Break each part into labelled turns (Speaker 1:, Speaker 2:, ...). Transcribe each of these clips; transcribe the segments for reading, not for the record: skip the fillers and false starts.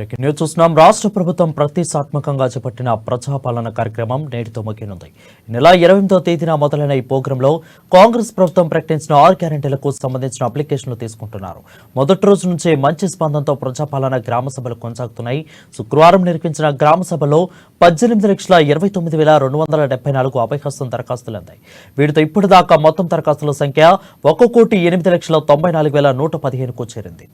Speaker 1: Breaking news చూస్తున్నాం. రాష్ట్ర ప్రభుత్వం ప్రతిష్టాత్మకంగా చేపట్టిన ప్రజాపాలన కార్యక్రమం నేటితో ముగియనుంది. ఈ నెల 28వ తేదీన మొదలైన ఈ ప్రోగ్రాంలో కాంగ్రెస్ ప్రభుత్వం ప్రకటించిన 6 గ్యారెంటీలకు సంబంధించిన అప్లికేషన్లు తీసుకుంటున్నారు. మొదటి రోజు నుంచే మంచి స్పందనతో ప్రజాపాలన గ్రామ సభలు కొనసాగుతున్నాయి. శుక్రవారం నిర్వహించిన గ్రామ సభలో 18,29,274 అభయహస్తం దరఖాస్తులు అందాయి. వీటితో ఇప్పటిదాకా మొత్తం దరఖాస్తుల సంఖ్య 1,08,94,115కు చేరింది.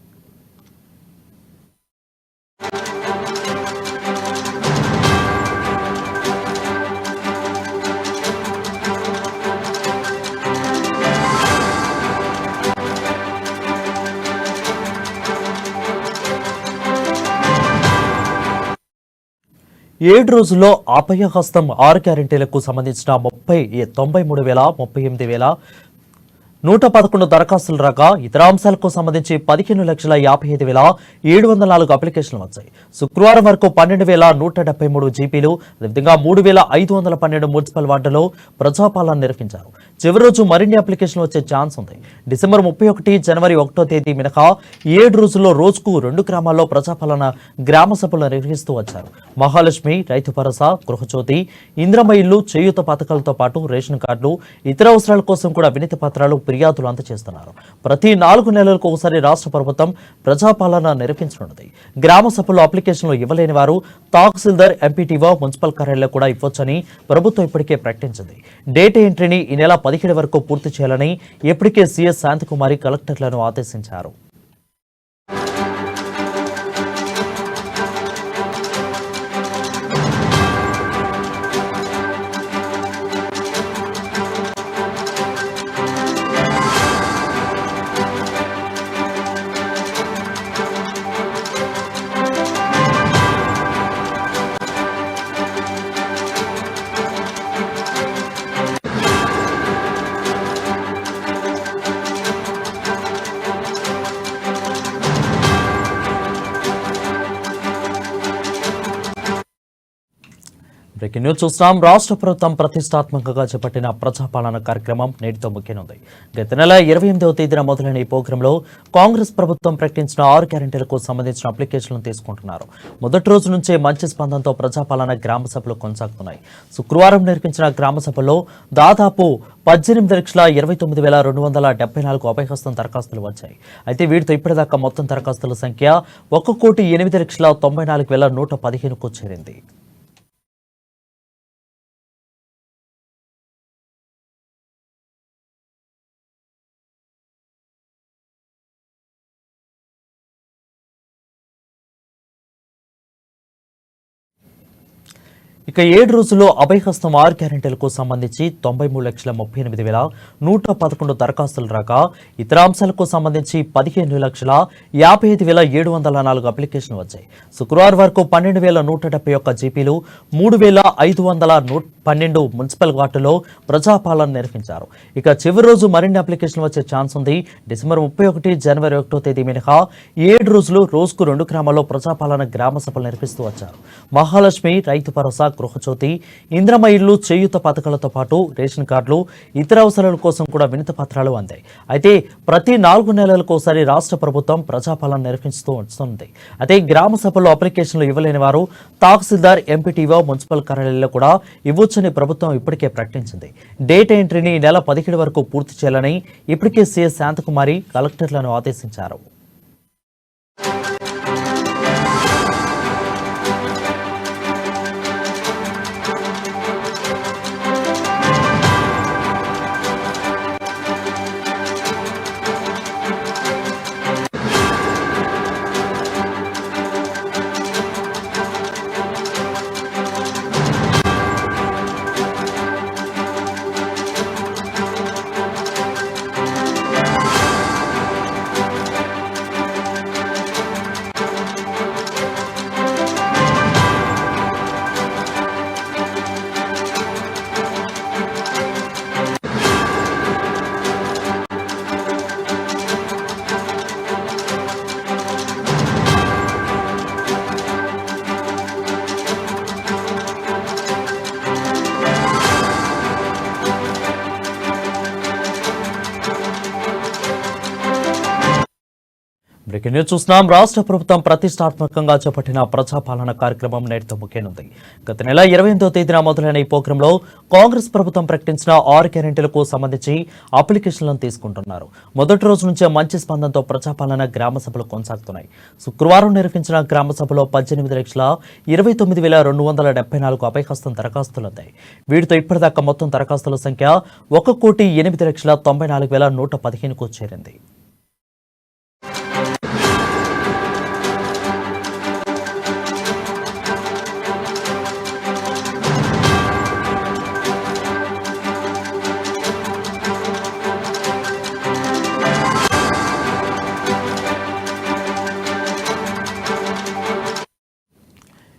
Speaker 1: 7 రోజుల్లో అభయహస్తం 6 గ్యారెంటీలకు సంబంధించిన 93,38,111 దరఖాస్తులు రాగా ఇతర అంశాలకు సంబంధించి 15,55,704 అప్లికేషన్లు వచ్చాయి. శుక్రవారం వరకు 12,173 జీపీలు, అదేవిధంగా 3,512 మున్సిపల్ వార్డులో ప్రజాపాలన నిర్వహించారు. చివరి రోజు మరిన్ని అప్లికేషన్లు వచ్చే ఛాన్స్ ఉంది. డిసెంబర్ 31, జనవరి 1వ తేదీ మినహా 7 రోజుల్లో రోజుకు 2 గ్రామాల్లో ప్రజాపాలన గ్రామ సభలు నిర్వహిస్తూ వచ్చారు. మహాలక్ష్మి, రైతు భరోసా, గృహజ్యోతి, ఇంద్రమ్మ ఇల్లు, చేయూత పథకాలతో పాటు రేషన్ కార్డులు, ఇతర అవసరాల కోసం కూడా వినతి పత్రాలు, ఫిర్యాదులు అందజేస్తున్నారు. ప్రతి 4 నెలలకు ఒకసారి రాష్ట్ర ప్రభుత్వం ప్రజాపాలన నిర్వహించనున్నది. గ్రామ సభలో అప్లికేషన్లు ఇవ్వలేని వారు తహసీల్దార్, ఎంపీటీఓ, మున్సిపల్ కార్యాలయాల్లో కూడా ఇవ్వొచ్చని ప్రభుత్వం ఇప్పటికే ప్రకటించింది. డేటా ఎంట్రీని ఈ నెల 17 వరకు పూర్తి చేయాలని ఇప్పటికే సీఎస్ శాంతకుమారి కలెక్టర్లను ఆదేశించారు. బ్రేకింగ్ న్యూస్ చూస్తున్నాం. రాష్ట్ర ప్రభుత్వం ప్రతిష్టాత్మకంగా చేపట్టిన ప్రజాపాలన కార్యక్రమం నేటితో ముగియనుంది. గత నెల 28వ తేదీన మొదలైన ఈ ప్రోగ్రాంలో కాంగ్రెస్ ప్రభుత్వం ప్రకటించిన 6 గ్యారెంటీలకు సంబంధించిన అప్లికేషన్లను తీసుకుంటున్నారు. మొదటి రోజు నుంచే మంచి స్పందనతో ప్రజాపాలన గ్రామ సభలు కొనసాగుతున్నాయి. శుక్రవారం నిర్వహించిన గ్రామ సభలో దాదాపు 18,29,274 అభయహస్తం దరఖాస్తులు వచ్చాయి. అయితే వీటితో ఇప్పటిదాకా మొత్తం దరఖాస్తుల సంఖ్య 1,08,94,115కు చేరింది. ఇక 7 రోజుల్లో అభయహస్తం 6 గ్యారెంటీలకు సంబంధించి 93,38,111 దరఖాస్తులు రాగా ఇతర అంశాలకు సంబంధించి 15,55,704 అప్లికేషన్లు వచ్చాయి. శుక్రవారం వరకు 12,171 జీపీలు, 3,512 మున్సిపల్ వార్డులో ప్రజాపాలన నిర్వహించారు. ఇక చివరి రోజు మరిన్ని అప్లికేషన్లు వచ్చే ఛాన్స్ ఉంది. డిసెంబర్ 31, జనవరి 1వ తేదీ మినహా 7 రోజులు రోజుకు 2 గ్రామాల్లో ప్రజాపాలన గ్రామ సభలు నిర్వహిస్తూ వచ్చారు. మహాలక్ష్మి, రైతు భరోసా, గృహజ్యోతి, ఇంద్రమ్మ ఇల్లు, చేయూత పథకాలతో పాటు రేషన్ కార్డులు, ఇతర అవసరాల కోసం కూడా వినతి పత్రాలు అందాయి. అయితే ప్రతి 4 నెలలకు ఒకసారి రాష్ట్ర ప్రభుత్వం ప్రజాపాలన నిర్వహిస్తూ వస్తుంది. అయితే గ్రామ సభలో అప్లికేషన్లు ఇవ్వలేని వారు తహసీల్దార్, ఎంపీటీఓ, మున్సిపల్ కార్యాలయాల్లో కూడా ఇవ్వొచ్చని ప్రభుత్వం ఇప్పటికే ప్రకటించింది. డేటా ఎంట్రీని ఈ నెల 17 వరకు పూర్తి చేయాలని ఇప్పటికే సీఎస్ శాంతకుమారి కలెక్టర్లను ఆదేశించారు. బ్రేకింగ్ న్యూస్ చూస్తున్నాం. రాష్ట్ర ప్రభుత్వం ప్రతిష్టాత్మకంగా చేపట్టిన ప్రజాపాలన కార్యక్రమం నేటితో ముగియనుంది. గత నెల 28వ తేదీన మొదలైన ఈ ప్రోగ్రాంలో కాంగ్రెస్ ప్రభుత్వం ప్రకటించిన 6 గ్యారెంటీలకు సంబంధించి అప్లికేషన్లను తీసుకుంటున్నారు. మొదటి రోజు నుంచే మంచి స్పందనతో ప్రజాపాలన గ్రామ సభలు కొనసాగుతున్నాయి. శుక్రవారం నిర్వహించిన గ్రామ సభలో 18,29,274 అభయహస్తం దరఖాస్తులుంటాయి. వీటితో ఇప్పటిదాకా మొత్తం దరఖాస్తుల సంఖ్య 1,08,94,115కు చేరింది.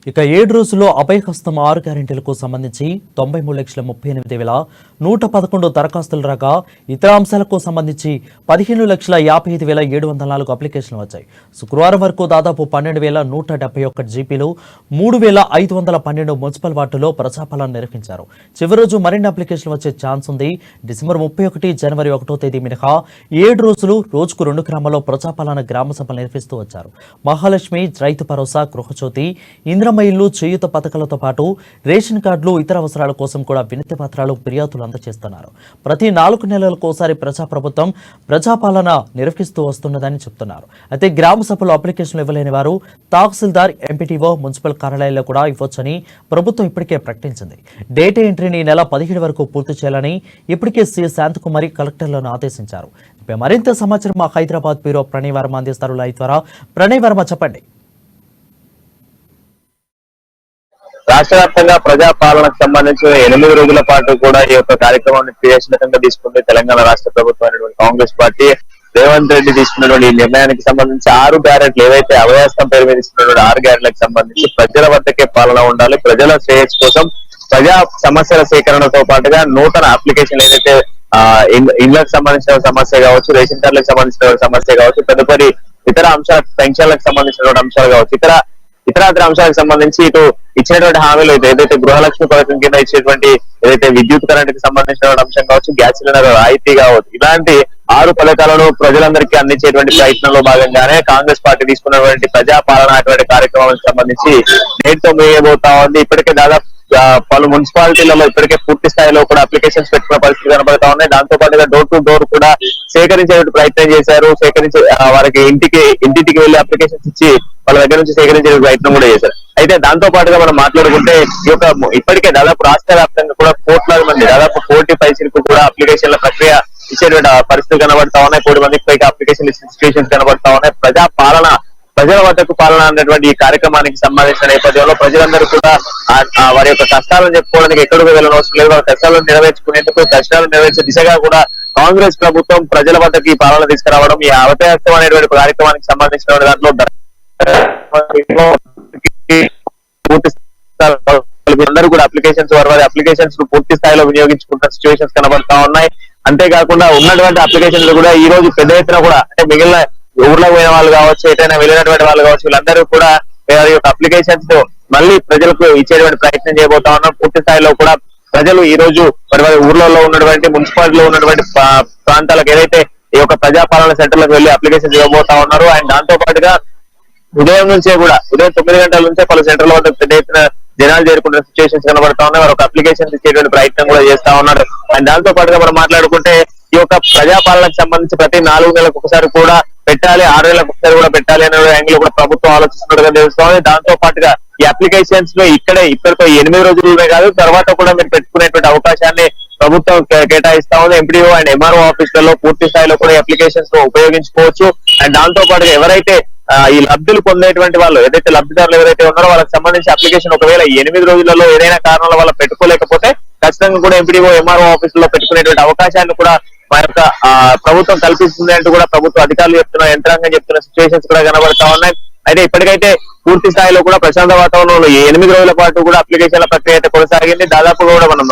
Speaker 1: ఇక 7 రోజుల్లో అభయహస్తం 6 గ్యారెంటీలకు సంబంధించి 93,38,111 దరఖాస్తులు రాగా ఇతర అంశాలకు సంబంధించి 15,55,704 అప్లికేషన్లు వచ్చాయి. శుక్రవారం వరకు దాదాపు 12,171 జీపీలు 3,512 మున్సిపల్ వార్డులో ప్రజాపాలన నిర్వహించారు. చివరి రోజు మరిన్ని అప్లికేషన్లు వచ్చే ఛాన్స్ ఉంది. డిసెంబర్ 31, జనవరి 1వ తేదీ మినహా 7 రోజులు రోజుకు 2 గ్రామాల్లో ప్రజాపాలన గ్రామ సభలు నిర్వహిస్తూ వచ్చారు. మహాలక్ష్మి, రైతు భరోసా, గృహజ్యోతి, ఇంద్రమ్మ ఇల్లు, చేయూత పథకాలతో పాటు రేషన్ కార్డులు, ఇతర అవసరాల కోసం కూడా వినతి పత్రాలు, ఫిర్యాదులు అందజేస్తున్నారు. ప్రతి 4 నెలలకోసారి ప్రజాప్రభుత్వం ప్రజాపాలన నిర్వహిస్తూ వస్తున్నదని చెప్తున్నారు. అయితే గ్రామ సభలో అప్లికేషన్లు ఇవ్వలేని వారు తహసీల్దార్, ఎంపీటీఓ, మున్సిపల్ కార్యాలయాల్లో కూడా ఇవ్వొచ్చని ప్రభుత్వం ఇప్పటికే ప్రకటించింది. డేటా ఎంట్రీని నెల 17 వరకు పూర్తి చేయాలని ఇప్పటికే సీఎస్ శాంతకుమారి కలెక్టర్లను ఆదేశించారు. మరింత సమాచారం మా హైదరాబాద్ బ్యూరో ప్రణయ్ వర్మ అందిస్తారు లైవ్ ద్వారా. ప్రణయ్ వర్మ, చెప్పండి.
Speaker 2: రాష్ట్ర వ్యాప్తంగా ప్రజాపాలనకు సంబంధించిన 8 రోజుల పాటు కూడా ఈ యొక్క కార్యక్రమాన్ని క్రియాశీలకంగా తీసుకుంటే తెలంగాణ రాష్ట్ర ప్రభుత్వం కాంగ్రెస్ పార్టీ రేవంత్ రెడ్డి తీసుకున్నటువంటి ఈ నిర్ణయానికి సంబంధించి 6 గ్యారెంట్లు ఏవైతే అభయహస్తం పేరు మీద ఇస్తున్నటువంటి 6 గ్యారెంట్లకు సంబంధించి ప్రజల వద్దకే పాలన ఉండాలి, ప్రజల శ్రేయస్ కోసం ప్రజా సమస్యల సేకరణతో పాటుగా నూతన అప్లికేషన్ ఏదైతే ఇళ్లకు సంబంధించిన సమస్య కావచ్చు, రేషన్ కార్డులకు సంబంధించిన సమస్య కావచ్చు, తదుపరి ఇతర అంశాల పెన్షన్లకు సంబంధించినటువంటి అంశాలు కావచ్చు, ఇతర అంశాలకు సంబంధించి ఇటు ఇచ్చినటువంటి హామీలు ఏదైతే గృహలక్ష్మి పథకం కింద ఇచ్చేటువంటి ఏదైతే విద్యుత్ కరెంట్ కి సంబంధించిన అంశం కావచ్చు, గ్యాస్ సిలిండర్ రాయితీ కావచ్చు, ఇలాంటి 6 పథకాలను ప్రజలందరికీ అందించేటువంటి ప్రయత్నంలో భాగంగానే కాంగ్రెస్ పార్టీ తీసుకున్నటువంటి ప్రజాపాలన అటువంటి కార్యక్రమాలకు సంబంధించి నేటితో ముగియబోతా ఉంది. ఇప్పటికే దాదాపు పలు మున్సిపాలిటీలలో ఇప్పటికే పూర్తి స్థాయిలో కూడా అప్లికేషన్స్ పెట్టుకున్న పరిస్థితి కనబడతా ఉన్నాయి. దాంతో పాటుగా డోర్ టు డోర్ కూడా సేకరించే ప్రయత్నం చేశారు. వారికి ఇంటికి వెళ్లి అప్లికేషన్స్ ఇచ్చి వాళ్ళ దగ్గర నుంచి సేకరించే ప్రయత్నం కూడా చేశారు. అయితే దాంతో పాటుగా మనం మాట్లాడుకుంటే ఈ యొక్క ఇప్పటికే దాదాపు రాష్ట్ర వ్యాప్తంగా కూడా కోట్లాది మంది, దాదాపు 1 కోటి పైసలకు కూడా అప్లికేషన్ల ప్రక్రియ ఇచ్చేటువంటి పరిస్థితులు కనబడతా ఉన్నాయి. 1 కోటి మందికి పైగా అప్లికేషన్ సిచ్యువేషన్స్ కనబడతా ఉన్నాయి. ప్రజాపాలన, ప్రజల వద్దకు పాలన అనేటువంటి ఈ కార్యక్రమానికి సంబంధించిన నేపథ్యంలో ప్రజలందరూ కూడా వారి యొక్క కష్టాలను చెప్పుకోవడానికి ఎక్కడికి వెళ్ళనవసరం లేదు. వారి కష్టాలను నెరవేర్చుకునేందుకు, కష్టాలను నెరవేర్చే దిశగా కూడా కాంగ్రెస్ ప్రభుత్వం ప్రజల వద్దకు ఈ పాలన తీసుకురావడం, ఈ అవకాశం అనేటువంటి కార్యక్రమానికి సంబంధించిన దాంట్లో అందరూ కూడా వారి అప్లికేషన్స్ పూర్తి స్థాయిలో వినియోగించుకుంటున్న సిచ్యువేషన్స్ కనబడతా ఉన్నాయి. అంతేకాకుండా ఉన్నటువంటి అప్లికేషన్లు కూడా ఈ రోజు పెద్ద ఎత్తున కూడా అంటే మిగిలిన ఊర్లో పోయిన వాళ్ళు కావచ్చు, ఎటైనా వెళ్ళినటువంటి వాళ్ళు కావచ్చు, వీళ్ళందరూ కూడా వారి యొక్క అప్లికేషన్స్ మళ్ళీ ప్రజలకు ఇచ్చేటువంటి ప్రయత్నం చేయబోతా ఉన్నారు. పూర్తి స్థాయిలో కూడా ప్రజలు ఈ రోజు వారి ఊర్లలో ఉన్నటువంటి మున్సిపాలిటీలో ఉన్నటువంటి ప్రాంతాలకు ఏదైతే ఈ యొక్క ప్రజాపాలన సెంటర్లకు వెళ్లి అప్లికేషన్స్ ఇవ్వబోతా ఉన్నారు. అండ్ దాంతో పాటుగా ఉదయం 9 గంటల నుంచే పలు సెంటర్ల వద్ద పెద్ద ఎత్తున జనాలు చేరుకుంటున్న సిచ్యువేషన్స్ కనబడతా ఉన్నాయి. వారు ఒక అప్లికేషన్స్ ఇచ్చేటువంటి ప్రయత్నం కూడా చేస్తా ఉన్నారు. అండ్ దాంతో పాటుగా మనం మాట్లాడుకుంటే ఈ యొక్క ప్రజాపాలనకు సంబంధించి ప్రతి 4 నెలలకు ఒకసారి కూడా పెట్టాలి, 6 నెలలకు ఒకసారి కూడా పెట్టాలి అనే యాంగిల్ కూడా ప్రభుత్వం ఆలోచిస్తున్నట్టుగా తెలుస్తోంది. దాంతో పాటుగా ఈ అప్లికేషన్స్ లో ఇక్కడితో 8 రోజులనే కాదు, తర్వాత కూడా మీరు పెట్టుకునేటువంటి అవకాశాన్ని ప్రభుత్వం కేటాయిస్తా ఉంది. ఎంపీడీఓ అండ్ ఎంఆర్ఓ ఆఫీసులలో పూర్తి స్థాయిలో కూడా అప్లికేషన్స్ ఉపయోగించుకోవచ్చు. అండ్ దాంతో పాటుగా ఎవరైతే ఈ లబ్ధులు పొందేటువంటి వాళ్ళు ఏదైతే లబ్ధిదారులు ఎవరైతే ఉన్నారో వాళ్ళకి సంబంధించి అప్లికేషన్ ఒకవేళ 8 రోజులలో ఏదైనా కారణాల వల్ల పెట్టుకోలేకపోతే ఖచ్చితంగా కూడా ఎంపీడీఓ ఎంఆర్ఓ ఆఫీసులో పెట్టుకునేటువంటి అవకాశాన్ని కూడా మా యొక్క ప్రభుత్వం కల్పిస్తుంది అంటూ కూడా ప్రభుత్వ అధికారులు చెప్తున్న, యంత్రాంగం చెప్తున్న సిచ్యువేషన్స్ కూడా కనబడతా ఉన్నాయి. అయితే ఇప్పటికైతే పూర్తి స్థాయిలో కూడా ప్రశాంత వాతావరణంలో 8 రోజుల పాటు కూడా అప్లికేషన్ల ప్రక్రియ అయితే కొనసాగింది. దాదాపుగా కూడా మనం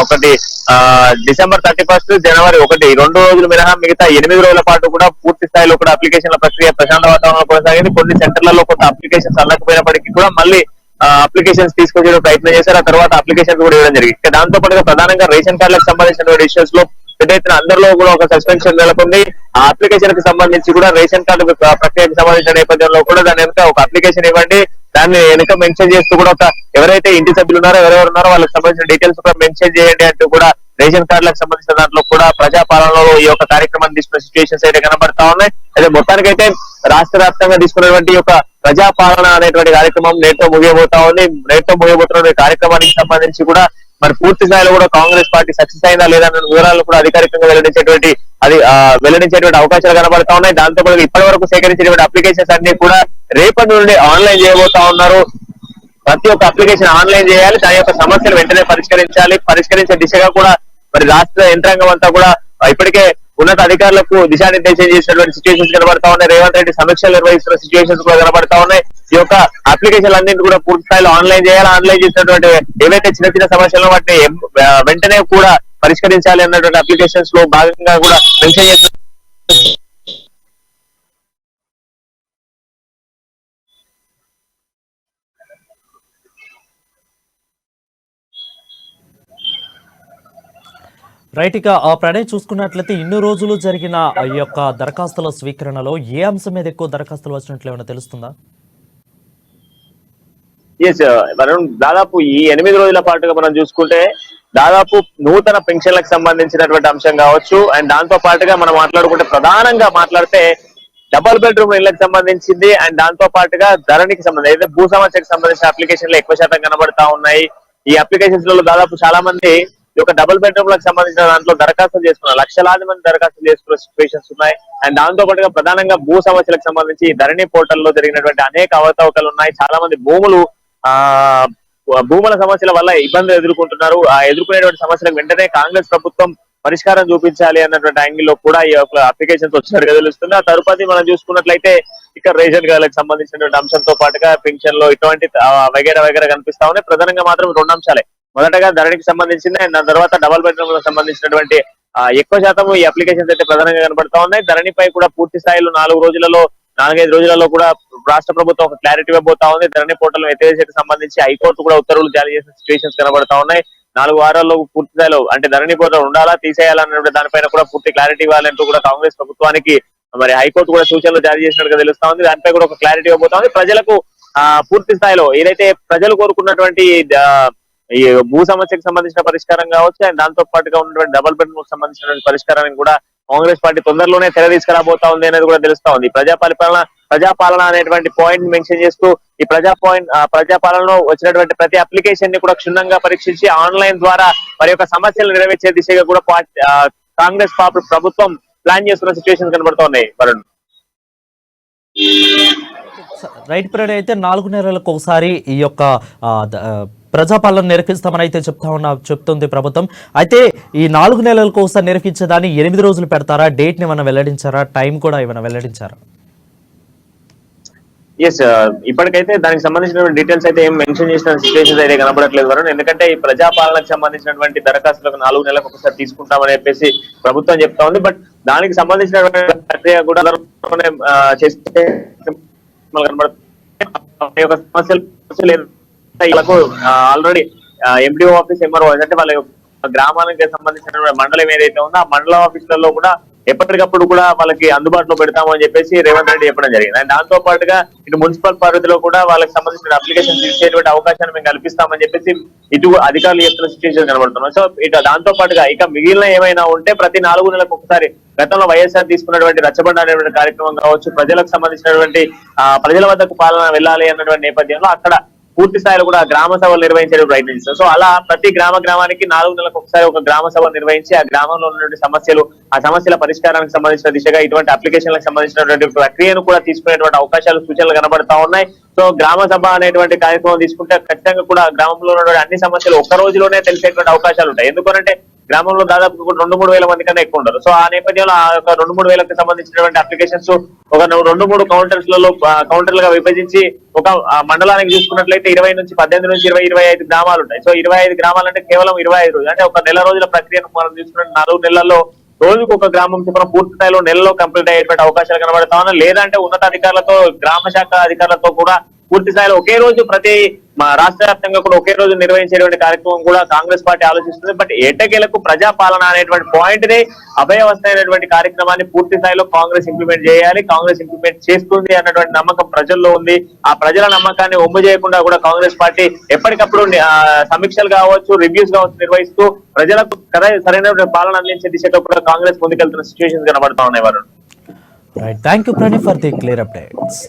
Speaker 2: డిసెంబర్ 31, జనవరి 1, 2 రోజులు మినహా మిగతా 8 రోజుల పాటు కూడా పూర్తి స్థాయిలో కూడా అప్లికేషన్ల ప్రక్రియ ప్రశాంత వాతావరణంలో కొనసాగింది. కొన్ని సెంటర్లలో కొంత అప్లికేషన్స్ అందకపోయినప్పటికీ కూడా మళ్ళీ అప్లికేషన్స్ తీసుకొచ్చే ప్రయత్నం చేశారు. ఆ తర్వాత అప్లికేషన్స్ కూడా ఇవ్వడం జరిగింది. దాంతో పాటుగా ప్రధానంగా రేషన్ కార్డులకు సంబంధించిన ఇష్యూస్ లో పెద్ద ఎత్తున అందరిలో కూడా ఒక సస్పెన్షన్ నెలకొంది. ఆ అప్లికేషన్ కి సంబంధించి కూడా రేషన్ కార్డు ప్రక్రియకు సంబంధించిన నేపథ్యంలో కూడా దాని వెనుక ఒక అప్లికేషన్ ఇవ్వండి, దాన్ని వెనుక మెన్షన్ చేస్తూ కూడా ఒక ఎవరైతే ఇంటి సభ్యులు ఉన్నారో ఎవరెవరు ఉన్నారో వాళ్ళకి సంబంధించిన డీటెయిల్స్ కూడా మెన్షన్ చేయండి అంటూ కూడా రేషన్ కార్డులకు సంబంధించిన దాంట్లో కూడా ప్రజాపాలనలో ఈ యొక్క కార్యక్రమాన్ని తీసుకున్న సిచ్యువేషన్స్ అయితే కనబడతా ఉన్నాయి. అయితే మొత్తానికైతే రాష్ట్ర వ్యాప్తంగా తీసుకున్నటువంటి యొక్క ప్రజాపాలన అనేటువంటి కార్యక్రమం నేటితో ముగియబోతా ఉంది. నేటితో ముగియబోతున్న కార్యక్రమానికి సంబంధించి కూడా మరి పూర్తి స్థాయిలో కూడా కాంగ్రెస్ పార్టీ సక్సెస్ అయిందా లేదా అన్న వివరాలు కూడా అధికారికంగా వెల్లడించేటువంటి అవకాశాలు కనబడతా ఉన్నాయి. దాంతో పాటు ఇప్పటి వరకు సేకరించినటువంటి అప్లికేషన్స్ అన్ని కూడా రేపటి నుండి ఆన్లైన్ చేయబోతా ఉన్నారు. ప్రతి ఒక్క అప్లికేషన్ ఆన్లైన్ చేయాలి, దాని యొక్క సమస్యలు వెంటనే పరిష్కరించాలి. పరిష్కరించే దిశగా కూడా మరి రాష్ట్ర యంత్రాంగం అంతా కూడా ఇప్పటికే ఉన్నత అధికారులకు దిశానిర్దేశం చేసినటువంటి సిచ్యువేషన్స్ కనబడతా ఉన్నాయి. రేవంత్ రెడ్డి సమీక్షలు నిర్వహిస్తున్న సిచ్యువేషన్స్ కూడా కనబడతా ఉన్నాయి. ఈ యొక్క అప్లికేషన్లు అన్నింటి కూడా పూర్తి స్థాయిలో ఆన్లైన్ చేయాలి. ఆన్లైన్ చేసినటువంటి ఏవైతే చిన్న చిన్న సమస్యలు వాటిని వెంటనే కూడా పరిష్కరించాలి అన్నటువంటి అప్లికేషన్స్ లో భాగంగా కూడా మెన్షన్ చేస్తున్నారు.
Speaker 1: రైట్, ఇక ప్రణయ్ చూసుకున్నట్లయితే ఇన్ని రోజులు జరిగిన ఈ యొక్క దరఖాస్తుల స్వీకరణలో ఏ అంశం మీద ఎక్కువ దరఖాస్తులు వచ్చినట్లు ఏమైనా తెలుస్తుందా?
Speaker 2: మనం దాదాపు ఈ 8 రోజుల పాటుగా మనం చూసుకుంటే దాదాపు నూతన పెన్షన్లకు సంబంధించినటువంటి అంశం కావచ్చు, అండ్ దాంతో పాటుగా మనం మాట్లాడుకుంటే ప్రధానంగా మాట్లాడితే డబుల్ బెడ్రూమ్ ఇళ్లకు సంబంధించింది, అండ్ దాంతో పాటుగా ధరణికి సంబంధించి అయితే భూ సమస్యకు సంబంధించిన అప్లికేషన్లు ఎక్కువ శాతం కనబడతా ఉన్నాయి. ఈ అప్లికేషన్స్ లో దాదాపు చాలా మంది ఈ యొక్క డబుల్ బెడ్రూమ్ లకు సంబంధించిన దాంట్లో దరఖాస్తులు చేసుకున్నారు, లక్షలాది మంది దరఖాస్తులు చేసుకున్న సిచ్యువేషన్స్ ఉన్నాయి. అండ్ దాంతో పాటుగా ప్రధానంగా భూ సమస్యలకు సంబంధించి ధరణి పోర్టల్లో జరిగినటువంటి అనేక అవకతవకలు ఉన్నాయి. చాలా మంది భూముల సమస్యల వల్ల ఇబ్బందులు ఎదుర్కొంటున్నారు. ఆ ఎదుర్కొనేటువంటి సమస్యలకు వెంటనే కాంగ్రెస్ ప్రభుత్వం పరిష్కారం చూపించాలి అన్నటువంటి యాంగిల్ లో కూడా ఈ యొక్క అప్లికేషన్స్ వచ్చినట్టుగా తెలుస్తుంది. ఆ తరుపతి మనం చూసుకున్నట్లయితే ఇక రేషన్ కార్డులకు సంబంధించినటువంటి అంశంతో పాటుగా పెన్షన్ లో ఇటువంటి వగేరా కనిపిస్తా ఉన్నాయి. ప్రధానంగా మాత్రం 2 అంశాలే. మొదటగా ధరణికి సంబంధించింది, అండ్ దాని తర్వాత డబుల్ బెడ్రూమ్ లకు సంబంధించినటువంటి ఎక్కువ శాతం ఈ అప్లికేషన్స్ అయితే ప్రధానంగా కనబడతా ఉన్నాయి. ధరణిపై కూడా పూర్తి స్థాయిలో 4-5 రోజులలో కూడా రాష్ట్ర ప్రభుత్వం ఒక క్లారిటీ ఇవ్వబోతా ఉంది. ధరణి పోర్టల్ ఎత్తేసేకి సంబంధించి హైకోర్టు కూడా ఉత్తర్వులు జారీ చేసిన సిచ్యువేషన్స్ కనబడతా ఉన్నాయి. 4 వారాల్లో పూర్తి స్థాయిలో అంటే ధరణి పోర్టల్ ఉండాలా తీసేయాలన్న దానిపైన కూడా పూర్తి క్లారిటీ ఇవ్వాలంటూ కూడా కాంగ్రెస్ ప్రభుత్వానికి మరి హైకోర్టు కూడా సూచనలు జారీ చేసినట్టుగా తెలుస్తా ఉంది. దానిపై కూడా ఒక క్లారిటీ ఇవ్వబోతా ఉంది. ప్రజలకు పూర్తి స్థాయిలో ఏదైతే ప్రజలు కోరుకున్నటువంటి ఈ భూ సమస్యకు సంబంధించిన పరిష్కారం కావచ్చు, అండ్ దాంతో పాటుగా ఉన్నటువంటి డబుల్ బెడ్రూమ్ సంబంధించినటువంటి పరిష్కారాన్ని కూడా కాంగ్రెస్ పార్టీ తొందరలోనే తెర తీసుకురాబోతా ఉంది అనేది కూడా తెలుస్తా ఉంది. ప్రజాపాలన అనేటువంటి పాయింట్ మెన్షన్ చేస్తూ ఈ ప్రజాపాలనలో వచ్చినటువంటి ప్రతి అప్లికేషన్ ని కూడా క్షుణ్ణంగా పరీక్షించి ఆన్లైన్ ద్వారా వారి యొక్క సమస్యలు నెరవేర్చే దిశగా కూడా కాంగ్రెస్ ప్రభుత్వం ప్లాన్ చేస్తున్న సిచ్యువేషన్ కనబడుతూ ఉన్నాయి. వరుణ్,
Speaker 1: రైట్ ప్రణయ్, అయితే 4 నెలలకు ఒకసారి ఈ యొక్క ప్రజాపాలన నిర్వహిస్తామని అయితే చెప్తుంది ప్రభుత్వం. అయితే ఈ 4 నెలలకు ఒకసారి నిర్వహించేదాన్ని 8 రోజులు పెడతారా? డేట్ ని ఏమైనా వెల్లడించారా? టైం కూడా ఏమైనా వెల్లడించారా?
Speaker 2: ఇప్పటికైతే దానికి సంబంధించిన డీటెయిల్స్ అయితే ఏం మెన్షన్ చేసిన సిచ్యువేషన్స్ అయితే కనబడట్లేదు వరుణ్. ఎందుకంటే ఈ ప్రజాపాలనకు సంబంధించినటువంటి దరఖాస్తులకు 4 నెలలకు ఒకసారి తీసుకుంటామని చెప్పేసి ప్రభుత్వం చెప్తా ఉంది. బట్ దానికి సంబంధించినటువంటి ప్రక్రియ కూడా చేస్తే సమస్యలు ఆల్రెడీ ఎండిఓ ఆఫీస్ ఎంఆర్ఓ అంటే వాళ్ళ గ్రామానికి సంబంధించిన మండలం ఏదైతే ఉందో ఆ మండల ఆఫీసులలో కూడా ఎప్పటికప్పుడు కూడా వాళ్ళకి అందుబాటులో పెడతామని చెప్పేసి రేవంత్ రెడ్డి చెప్పడం జరిగింది. అండ్ దాంతో పాటుగా ఇటు మున్సిపల్ పరిధిలో కూడా వాళ్ళకి సంబంధించిన అప్లికేషన్ ఇచ్చేటువంటి అవకాశాన్ని మేము కల్పిస్తామని చెప్పేసి ఇటు అధికారులు చెప్తున్న సిచ్యువేషన్ కనబడుతున్నాం. సో ఇటు దాంతో పాటుగా ఇక మిగిలిన ఏమైనా ఉంటే ప్రతి 4 నెలలకు ఒకసారి గతంలో వైఎస్ఆర్ తీసుకున్నటువంటి రచ్చబండ అనేటువంటి కార్యక్రమం కావచ్చు, ప్రజలకు సంబంధించినటువంటి ప్రజల వద్దకు పాలన వెళ్ళాలి అన్నటువంటి నేపథ్యంలో అక్కడ పూర్తి స్థాయిలో కూడా గ్రామ సభలు నిర్వహించే ప్రయత్నిస్తారు. సో అలా ప్రతి గ్రామానికి 4 నెలలకు ఒకసారి ఒక గ్రామ సభ నిర్వహించి ఆ గ్రామంలో ఉన్నటువంటి ఆ సమస్యల పరిష్కారానికి సంబంధించిన దిశగా ఇటువంటి అప్లికేషన్లకు సంబంధించినటువంటి ప్రక్రియను కూడా తీసుకునేటువంటి అవకాశాలు సూచనలు కనబడతా ఉన్నాయి. సో గ్రామ సభ అనేటువంటి కార్యక్రమం తీసుకుంటే ఖచ్చితంగా కూడా గ్రామంలో ఉన్నటువంటి అన్ని సమస్యలు ఒక్క రోజులోనే తెలిసేటువంటి అవకాశాలు ఉంటాయి. ఎందుకంటే గ్రామంలో దాదాపు 2-3 వేల మంది కన్నా ఎక్కువ ఉండరు. సో ఆ నేపథ్యంలో ఆ యొక్క 2-3 వేలకు సంబంధించినటువంటి అప్లికేషన్స్ ఒక 2-3 కౌంటర్లుగా విభజించి ఒక మండలానికి చూసుకున్నట్లయితే 20 నుంచి 18 నుంచి 25 గ్రామాలు ఉంటాయి. సో 25 గ్రామాలు అంటే కేవలం 25 రోజులు అంటే ఒక నెల రోజుల ప్రక్రియను మనం చూసుకున్న 4 నెలల్లో రోజుకు ఒక గ్రామం చొప్పున పూర్తి స్థాయిలో నెలలో కంప్లీట్ అయ్యేటువంటి అవకాశాలు కనబడతా ఉన్నాయి. లేదంటే ఉన్నత అధికారులతో గ్రామ శాఖ అధికారులతో కూడా పూర్తి స్థాయిలో ఒకే రోజు ప్రతి రాష్ట్ర వ్యాప్తంగా కూడా ఒకే రోజు నిర్వహించేటువంటి కార్యక్రమం కూడా కాంగ్రెస్ పార్టీ ఆలోచిస్తుంది. బట్ ఎట్టకేలకు ప్రజాపాలన అనేటువంటి పాయింట్ ని అభయవస్థ అయినటువంటి కార్యక్రమాన్ని పూర్తి స్థాయిలో కాంగ్రెస్ ఇంప్లిమెంట్ చేయాలి, కాంగ్రెస్ ఇంప్లిమెంట్ చేస్తుంది అన్నటువంటి నమ్మకం ప్రజల్లో ఉంది. ఆ ప్రజల నమ్మకాన్ని ఒమ్ము చేయకుండా కూడా కాంగ్రెస్ పార్టీ ఎప్పటికప్పుడు సమీక్షలు కావచ్చు, రివ్యూస్ కావచ్చు నిర్వహిస్తూ ప్రజలకు సరైనటువంటి పాలన అందించే దిశగా కూడా కాంగ్రెస్ ముందుకెళ్తున్న సిచ్యువేషన్స్ కనబడతా ఉన్నాయి. వారు
Speaker 1: right, thank you Praneeth for the clear updates.